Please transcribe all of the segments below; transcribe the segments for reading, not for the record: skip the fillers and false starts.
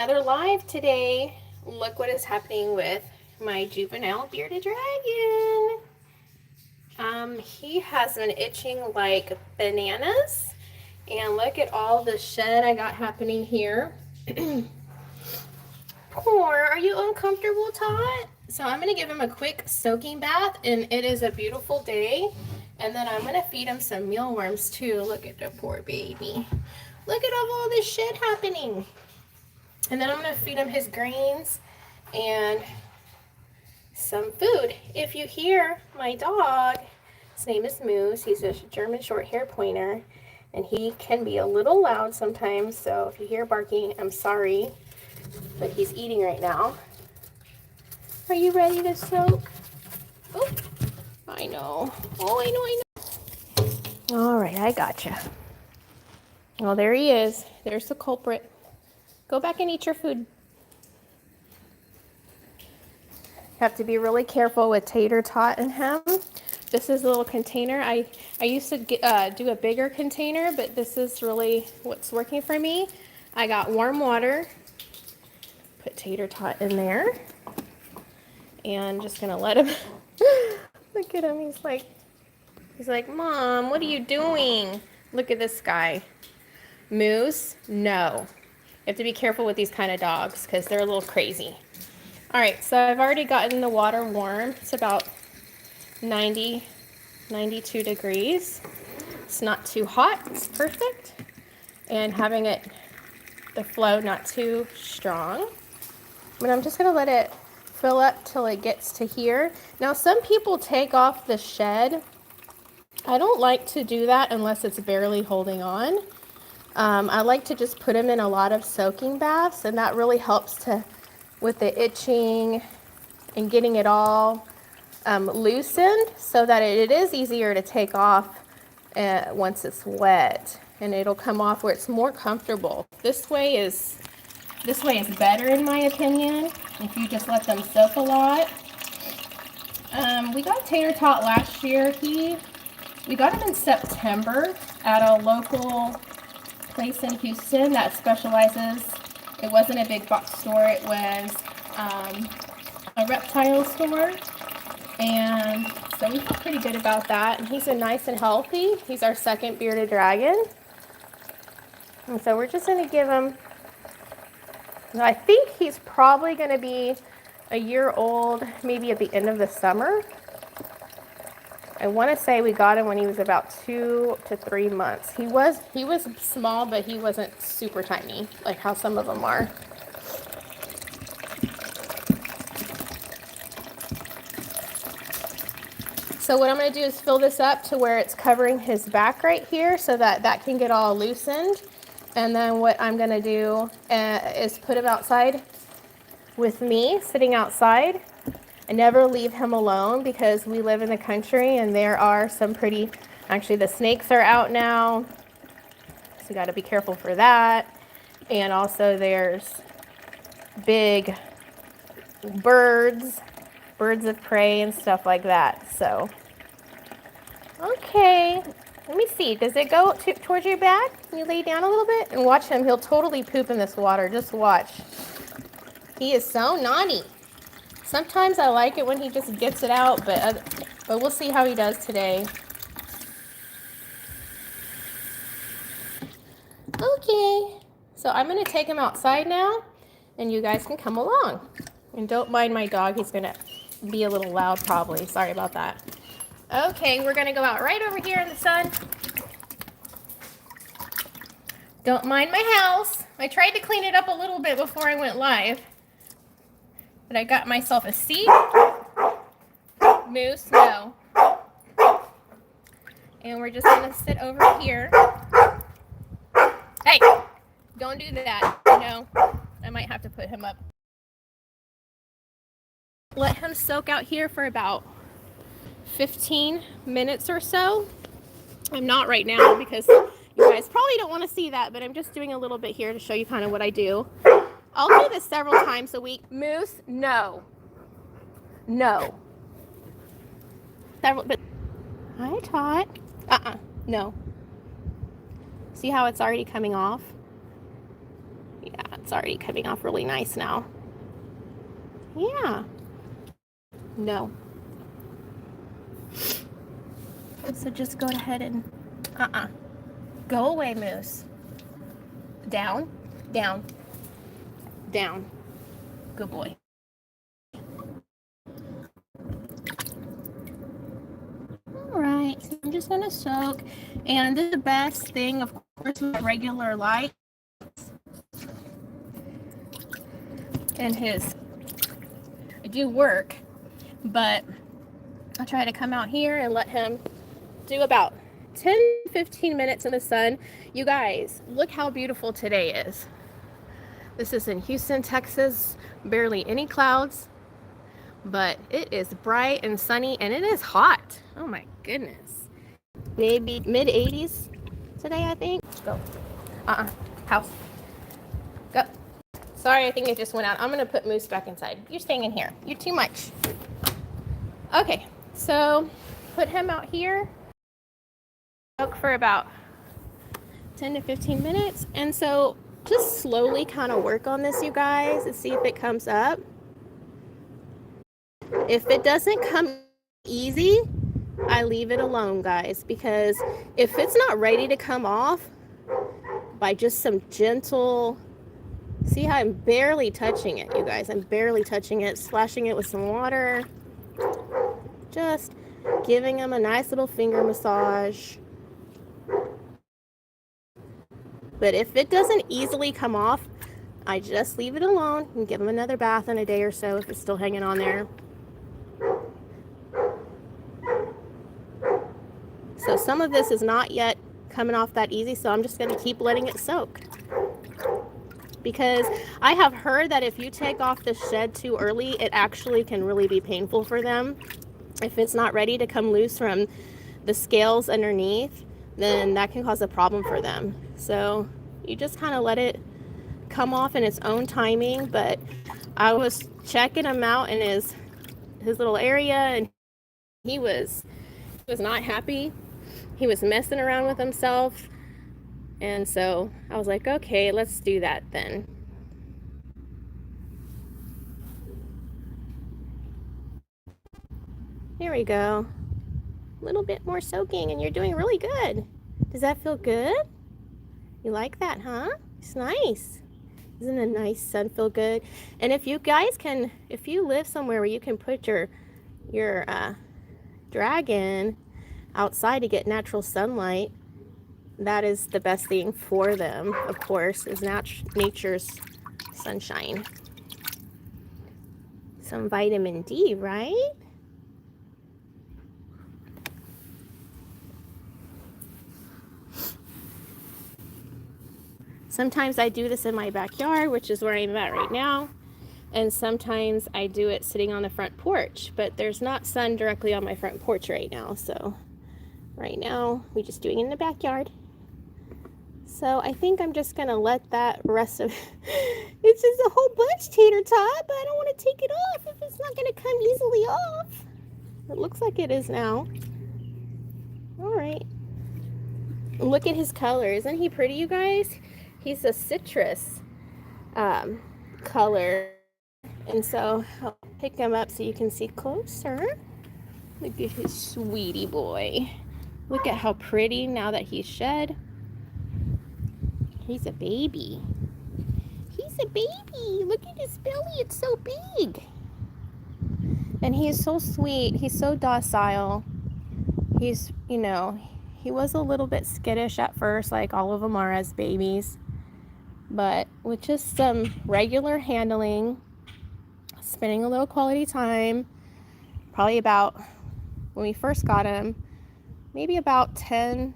Another live today. Look what is happening with my juvenile bearded dragon. He has been itching like bananas. And look at all the shed I got happening here. Poor, are you uncomfortable, Tot? So I'm going to give him a quick soaking bath, and it is a beautiful day. And then I'm going to feed him some mealworms too. Look at the poor baby. Look at all this shit happening. And then I'm going to feed him his greens and some food. If you hear my dog, his name is Moose. He's a German short hair pointer, and he can be a little loud sometimes. So if you hear barking, I'm sorry, but he's eating right now. Are you ready to soak? Oh, I know. Oh, I know. All right, I gotcha. Oh, there he is. There's the culprit. Go back and eat your food. Have to be really careful with Tator Tot and him. This is a little container. I used to do a bigger container, but this is really what's working for me. I got warm water. Put Tator Tot in there. And just gonna let him, look at him, he's like, Mom, what are you doing? Look at this guy. Moose, no. You have to be careful with these kind of dogs because they're a little crazy. All right, so I've already gotten the water warm. It's about 90, 92 degrees. It's not too hot, it's perfect. And having the flow not too strong. But I'm just gonna let it fill up till it gets to here. Now, some people take off the shed. I don't like to do that unless it's barely holding on. I like to just put them in a lot of soaking baths, and that really helps with the itching and getting it all loosened so that it is easier to take off once it's wet, and it'll come off where it's more comfortable. This way is better in my opinion, if you just let them soak a lot. We got Tator Tot last year. We got him in September at a local place in Houston that specializes, it wasn't a big box store, it was a reptile store, and so we feel pretty good about that. And he's nice and healthy. He's our second bearded dragon, and so we're just going to give him, I think he's probably going to be a year old maybe at the end of the summer. I want to say we got him when he was about 2 to 3 months. He was small, but he wasn't super tiny like how some of them are. So what I'm going to do is fill this up to where it's covering his back right here so that can get all loosened. And then what I'm going to do is put him outside with me, sitting outside. I never leave him alone because we live in the country and there are some actually the snakes are out now, so you got to be careful for that. And also there's big birds of prey and stuff like that. So, okay, let me see. Does it go towards your back? Can you lay down a little bit? And watch him. He'll totally poop in this water. Just watch. He is so naughty. Sometimes I like it when he just gets it out, but we'll see how he does today. Okay, so I'm going to take him outside now, and you guys can come along. And don't mind my dog. He's going to be a little loud probably. Sorry about that. Okay, we're going to go out right over here in the sun. Don't mind my house. I tried to clean it up a little bit before I went live. But I got myself a seat. Moose, no. And we're just going to sit over here. Hey, don't do that. No, I might have to put him up. Let him soak out here for about 15 minutes or so. I'm not right now because you guys probably don't want to see that, but I'm just doing a little bit here to show you kind of what I do. I'll do this several times a week. Moose, no. No. But hi, Tot. No. See how it's already coming off? Yeah, it's already coming off really nice now. Yeah. No. So just go ahead and, go away, Moose. Down, down, down. Good boy. All right, so I'm just gonna soak. And this is the best thing, of course, with regular light. And his, I do work, but I'll try to come out here and let him do about 10-15 minutes in the sun. You guys, look how beautiful today is. This is in Houston, Texas. Barely any clouds, but it is bright and sunny, and it is hot. Oh my goodness. Maybe mid 80s today, I think. Go. House. Go. Sorry, I think it just went out. I'm gonna put Moose back inside. You're staying in here. You're too much. Okay, so put him out here. Soak for about 10 to 15 minutes. And so just slowly kind of work on this, you guys, and see if it comes up. If it doesn't come easy, I leave it alone, guys, because if it's not ready to come off by just some gentle, see how I'm barely touching it, you guys, I'm barely touching it, splashing it with some water, just giving them a nice little finger massage. But if it doesn't easily come off, I just leave it alone and give them another bath in a day or so if it's still hanging on there. So some of this is not yet coming off that easy, so I'm just going to keep letting it soak. Because I have heard that if you take off the shed too early, it actually can really be painful for them. If it's not ready to come loose from the scales underneath, then that can cause a problem for them. So you just kind of let it come off in its own timing. But I was checking him out in his little area, and he was not happy. He was messing around with himself. And so I was like, okay, let's do that then. There we go. A little bit more soaking, and you're doing really good. Does that feel good? You like that, huh? It's nice. Isn't a nice sun feel good? And if you guys can, if you live somewhere where you can put your dragon outside to get natural sunlight, that is the best thing for them, of course, is nature's sunshine. Some vitamin D, right? Sometimes I do this in my backyard, which is where I'm at right now. And sometimes I do it sitting on the front porch, but there's not sun directly on my front porch right now. So right now we're just doing it in the backyard. So I think I'm just gonna let that rest of it's just a whole bunch, Tater Tot, but I don't want to take it off if it's not gonna come easily off. It looks like it is now. All right. Look at his color. Isn't he pretty, you guys? He's a citrus color. And so I'll pick him up so you can see closer. Look at his sweetie boy. Look at how pretty now that he's shed. He's a baby. He's a baby. Look at his belly. It's so big. And he is so sweet. He's so docile. He's, you know, he was a little bit skittish at first, like all of them are as babies. But with just some regular handling, spending a little quality time, probably about, when we first got him, maybe about 10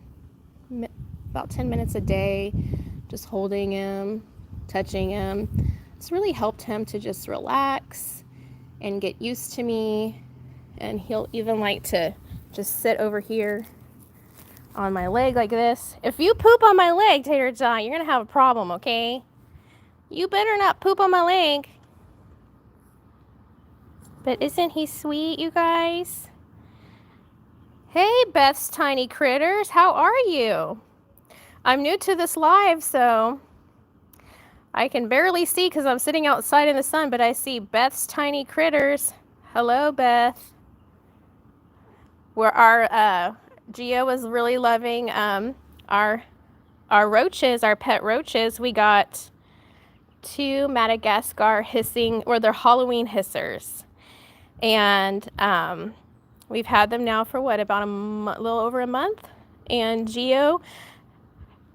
minutes a day, just holding him, touching him. It's really helped him to just relax and get used to me. And he'll even like to just sit over here on my leg like this. If you poop on my leg, Tater Tot, you're gonna have a problem, okay? You better not poop on my leg. But isn't he sweet, you guys? Hey, Beth's Tiny Critters, how are you? I'm new to this live, so I can barely see because I'm sitting outside in the sun, but I see Beth's tiny critters. Hello, Beth. Where our Gio was really loving our roaches, our pet roaches. We got 2 Madagascar hissing, or they're Halloween hissers. And we've had them now for what, about a little over a month? And Gio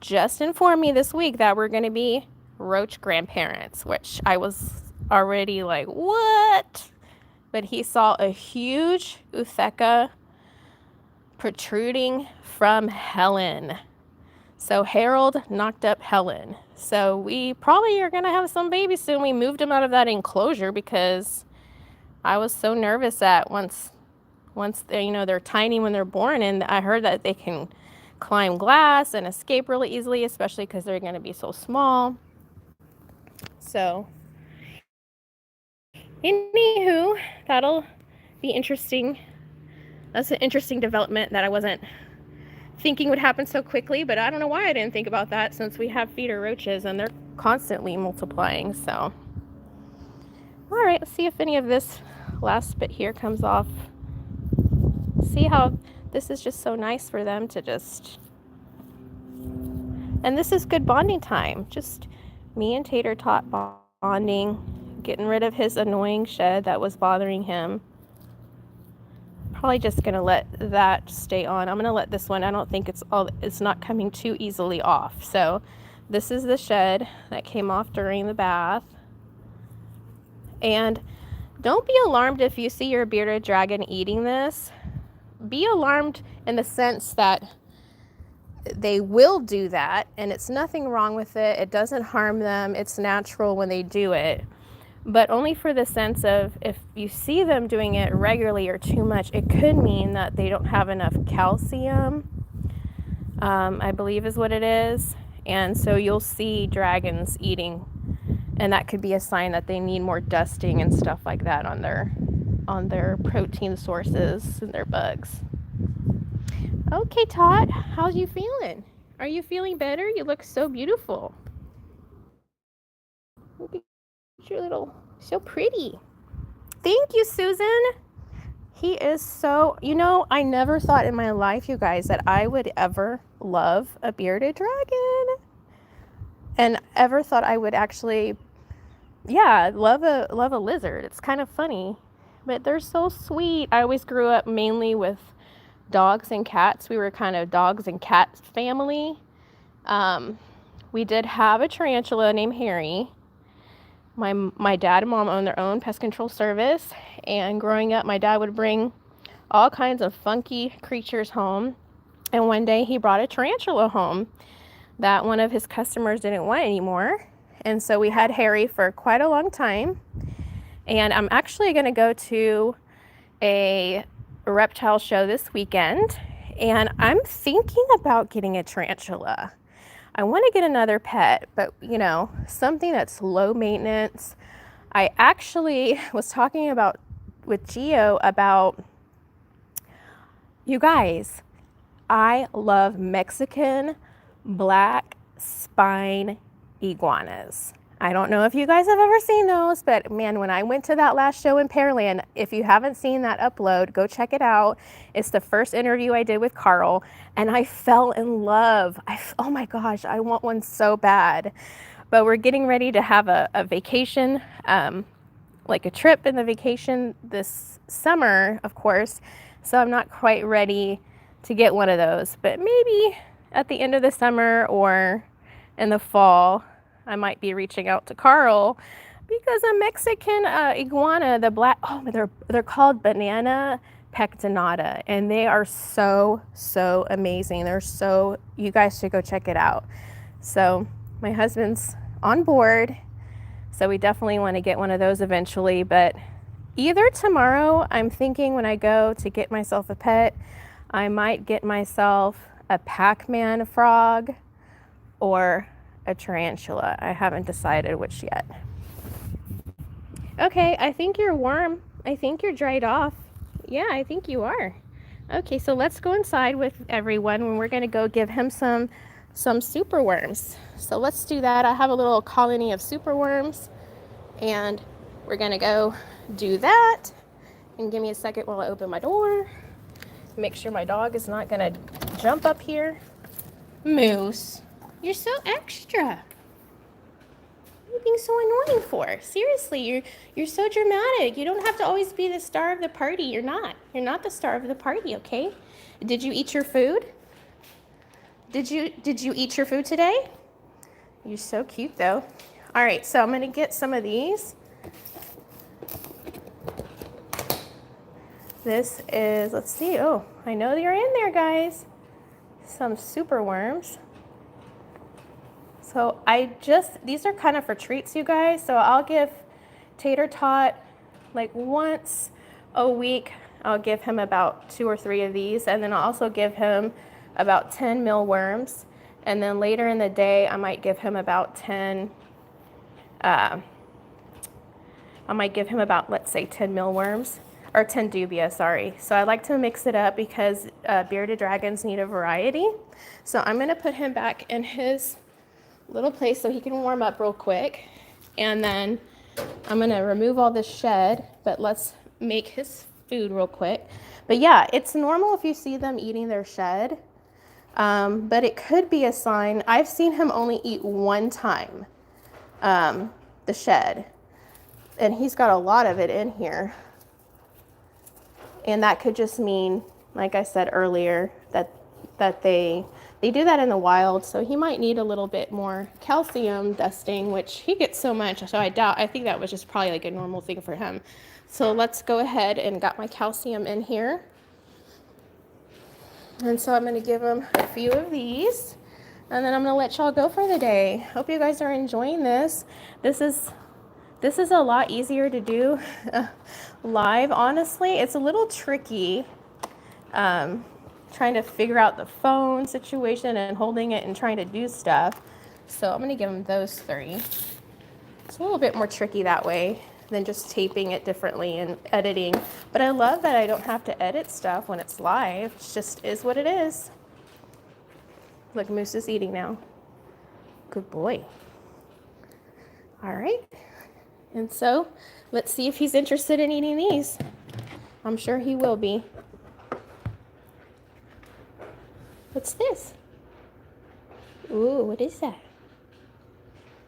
just informed me this week that we're going to be roach grandparents, which I was already like, what? But he saw a huge Utheca protruding from Helen. So Harold knocked up Helen. So we probably are going to have some babies soon. We moved him out of that enclosure because I was so nervous that once they, you know, they're tiny when they're born, and I heard that they can climb glass and escape really easily, especially because they're going to be so small. So anywho, that'll be interesting. That's an interesting development that I wasn't thinking would happen so quickly, but I don't know why I didn't think about that, since we have feeder roaches and they're constantly multiplying. So all right, let's see if any of this last bit here comes off. See how this is just so nice for them to just, and this is good bonding time, just me and Tator Tot bonding, getting rid of his annoying shed that was bothering him. Probably just gonna let that stay on. I'm gonna let this one, I don't think it's not coming too easily off. So this is the shed that came off during the bath. And don't be alarmed if you see your bearded dragon eating this. Be alarmed in the sense that they will do that, and it's nothing wrong with it. It doesn't harm them. It's natural when they do it. But only for the sense of, if you see them doing it regularly or too much, it could mean that they don't have enough calcium, I believe is what it is. And so you'll see dragons eating, and that could be a sign that they need more dusting and stuff like that on their protein sources and their bugs. Okay, Tot, how you feeling? Are you feeling better? You look so beautiful. Look at your little, so pretty. Thank you, Susan. He is so, you know, I never thought in my life, you guys, that I would ever love a bearded dragon. And ever thought I would actually, yeah, love a lizard. It's kind of funny, but they're so sweet. I always grew up mainly with dogs and cats. We were kind of dogs and cats family. We did have a tarantula named Harry. My dad and mom owned their own pest control service, and growing up, my dad would bring all kinds of funky creatures home. And one day he brought a tarantula home that one of his customers didn't want anymore. And so we had Harry for quite a long time. And I'm actually going to go to a reptile show this weekend, and I'm thinking about getting a tarantula. I want to get another pet, but you know, something that's low maintenance. I actually was talking with Gio about, you guys, I love Mexican black spine iguanas. I don't know if you guys have ever seen those, but man, when I went to that last show in Pearland, if you haven't seen that upload, go check it out. It's the first interview I did with Carl, and I fell in love. Oh my gosh, I want one so bad. But we're getting ready to have a vacation, like a trip in the vacation this summer, of course. So I'm not quite ready to get one of those, but maybe at the end of the summer or in the fall, I might be reaching out to Carl, because a Mexican iguana, the black, oh, they're called banana pectinata, and they are so amazing. They're so, you guys should go check it out. So my husband's on board, so we definitely want to get one of those eventually. But either tomorrow, I'm thinking when I go to get myself a pet, I might get myself a Pac-Man frog or a tarantula. I haven't decided which yet. Okay, I think you're warm. I think you're dried off. Yeah, I think you are. Okay, so let's go inside with everyone, when we're going to go give him some some superworms. So let's do that. I have a little colony of superworms, and we're gonna go do that. And give me a second while I open my door. Make sure my dog is not gonna jump up here. Moose, you're so extra. What are you being so annoying for? Seriously, you're so dramatic. You don't have to always be the star of the party. You're not. You're not the star of the party, okay? Did you eat your food? Did you eat your food today? You're so cute though. All right, so I'm gonna get some of these. This is, let's see, oh, I know you're in there, guys. Some superworms. So these are kind of for treats, you guys. So I'll give Tator Tot like once a week. I'll give him about 2 or 3 of these, and then I'll also give him about 10 mealworms. And then later in the day, I might give him about 10, let's say 10 mealworms, or 10 dubia, sorry. So I like to mix it up because bearded dragons need a variety. So I'm gonna put him back in his little place so he can warm up real quick. And then I'm gonna remove all this shed, but let's make his food real quick. But yeah, it's normal if you see them eating their shed, but it could be a sign. I've seen him only eat one time, the shed, and he's got a lot of it in here. And that could just mean, like I said earlier, that they do that in the wild. So he might need a little bit more calcium dusting, which he gets so much. So I think that was just probably like a normal thing for him. So let's go ahead and got my calcium in here. And so I'm gonna give him a few of these, and then I'm gonna let y'all go for the day. Hope you guys are enjoying this. This is a lot easier to do live, honestly. It's a little tricky trying to figure out the phone situation and holding it and trying to do stuff. So I'm gonna give them those 3. It's a little bit more tricky that way than just taping it differently and editing. But I love that I don't have to edit stuff when it's live. It just is what it is. Look, Moose is eating now. Good boy. All right. And so let's see if he's interested in eating these. I'm sure he will be. What's this? Ooh, what is that?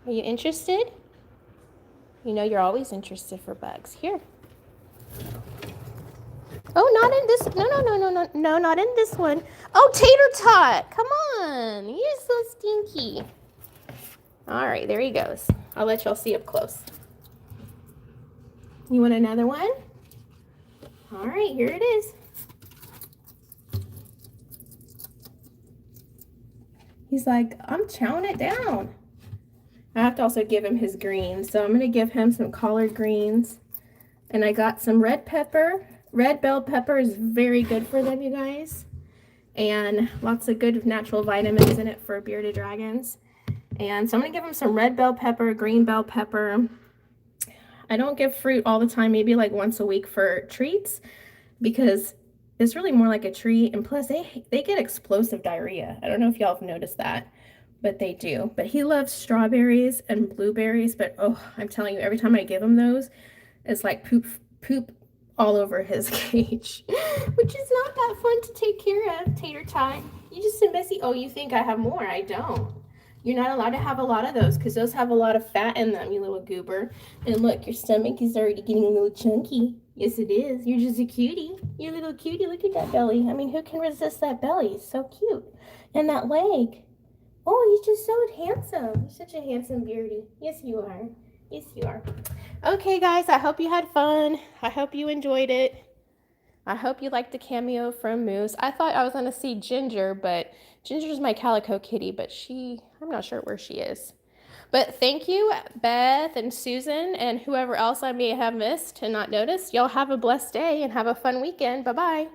Are you interested? You know you're always interested for bugs. Here. Oh, not in this. No, not in this one. Oh, Tator Tot. Come on. You're so stinky. All right, there he goes. I'll let y'all see up close. You want another one? All right, here it is. He's like, I'm chowing it down. I have to also give him his greens. So I'm going to give him some collard greens. And I got some red pepper. Red bell pepper is very good for them, you guys. And lots of good natural vitamins in it for bearded dragons. And so I'm going to give him some red bell pepper, green bell pepper. I don't give fruit all the time, maybe like once a week for treats, because it's really more like a treat. And plus they get explosive diarrhea. I don't know if y'all have noticed that, but they do. But he loves strawberries and blueberries, but oh, I'm telling you, every time I give him those, it's like poop all over his cage, which is not that fun to take care of, Tator Tot. You just a messy. Oh, you think I have more? I don't. You're not allowed to have a lot of those because those have a lot of fat in them, you little goober. And look, your stomach is already getting a little chunky. Yes, it is. You're just a cutie. You're a little cutie. Look at that belly. I mean, who can resist that belly? It's so cute. And that leg. Oh, he's just so handsome. You're such a handsome beardy. Yes, you are. Yes, you are. Okay, guys, I hope you had fun. I hope you enjoyed it. I hope you liked the cameo from Moose. I thought I was going to see Ginger, but Ginger's my calico kitty, but I'm not sure where she is. But thank you, Beth and Susan and whoever else I may have missed and not noticed. Y'all have a blessed day and have a fun weekend. Bye-bye.